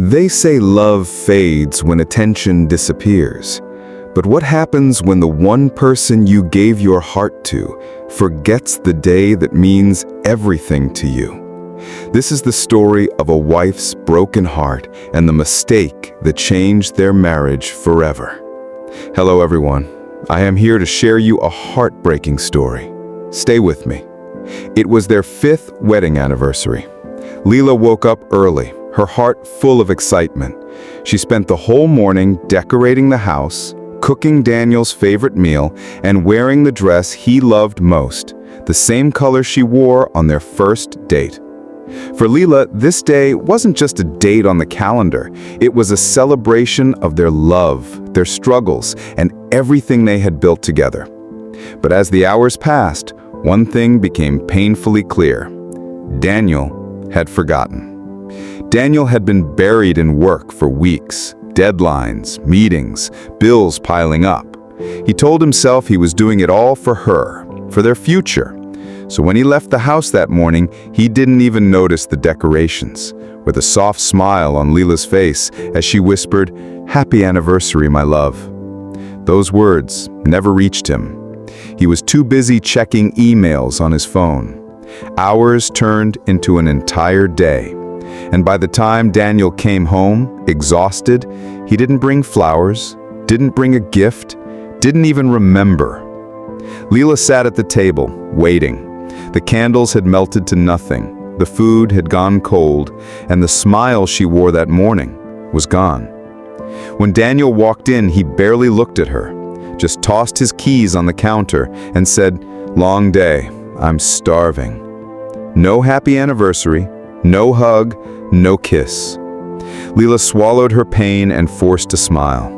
They say love fades when attention disappears. But what happens when the one person you gave your heart to forgets the day that means everything to you? This is the story of a wife's broken heart and the mistake that changed their marriage forever. Hello everyone, I am here to share you a heartbreaking story. Stay with me. It was their 5th wedding anniversary. Leila woke up early, her heart full of excitement. She spent the whole morning decorating the house, cooking Daniel's favorite meal, and wearing the dress he loved most, the same color she wore on their first date. For Leila, this day wasn't just a date on the calendar. It was a celebration of their love, their struggles, and everything they had built together. But as the hours passed, one thing became painfully clear. Daniel had forgotten. Daniel had been buried in work for weeks. Deadlines, meetings, bills piling up. He told himself he was doing it all for her, for their future. So when he left the house that morning, he didn't even notice the decorations, with a soft smile on Leila's face as she whispered, "Happy anniversary, my love." Those words never reached him. He was too busy checking emails on his phone. Hours turned into an entire day. And by the time Daniel came home, exhausted, he didn't bring flowers, didn't bring a gift, didn't even remember. Leila sat at the table, waiting. The candles had melted to nothing, the food had gone cold, and the smile she wore that morning was gone. When Daniel walked in, he barely looked at her, just tossed his keys on the counter and said, "Long day, I'm starving." No happy anniversary, no hug, no kiss. Leila swallowed her pain and forced a smile.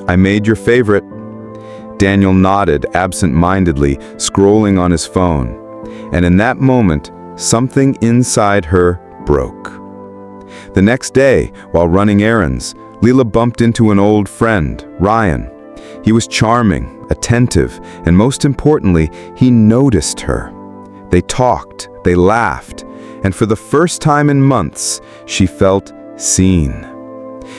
"I made your favorite." Daniel nodded absent-mindedly, scrolling on his phone. And in that moment, something inside her broke. The next day, while running errands, Leila bumped into an old friend, Ryan. He was charming, attentive, and most importantly, he noticed her. They talked, they laughed, and for the first time in months, she felt seen.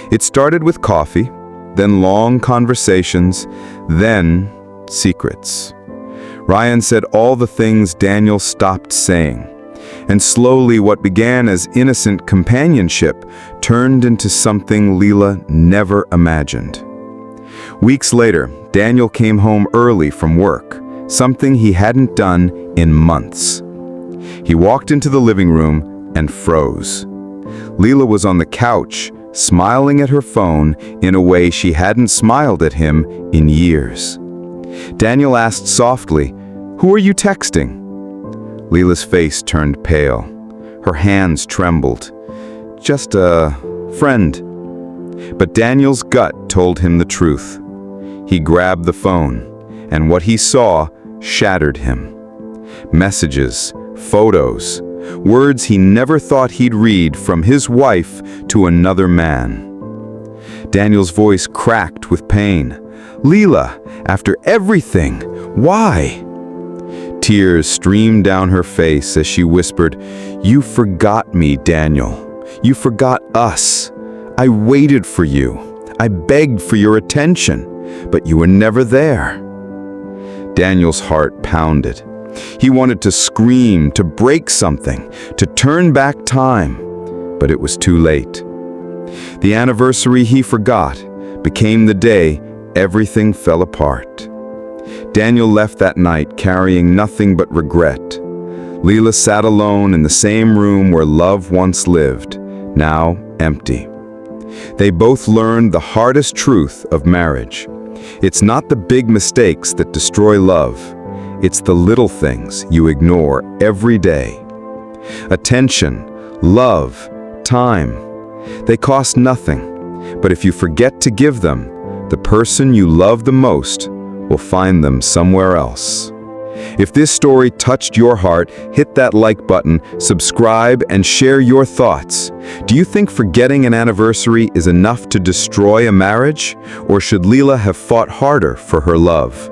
It started with coffee, then long conversations, then secrets. Ryan said all the things Daniel stopped saying, and slowly what began as innocent companionship turned into something Leila never imagined. Weeks later, Daniel came home early from work, something he hadn't done in months. He walked into the living room and froze. Leila was on the couch, smiling at her phone in a way she hadn't smiled at him in years. Daniel asked softly, "Who are you texting?" Leila's face turned pale. Her hands trembled. "Just a friend." But Daniel's gut told him the truth. He grabbed the phone, and what he saw shattered him. Messages, photos, words he never thought he'd read from his wife to another man. Daniel's voice cracked with pain. "Leila, after everything, why?" Tears streamed down her face as she whispered, "You forgot me, Daniel. You forgot us. I waited for you. I begged for your attention, but you were never there." Daniel's heart pounded. He wanted to scream, to break something, to turn back time, but it was too late. The anniversary he forgot became the day everything fell apart. Daniel left that night carrying nothing but regret. Leila sat alone in the same room where love once lived, now empty. They both learned the hardest truth of marriage. It's not the big mistakes that destroy love. It's the little things you ignore every day. Attention, love, time. They cost nothing, but if you forget to give them, the person you love the most will find them somewhere else. If this story touched your heart, hit that like button, subscribe, and share your thoughts. Do you think forgetting an anniversary is enough to destroy a marriage? Or should Leila have fought harder for her love?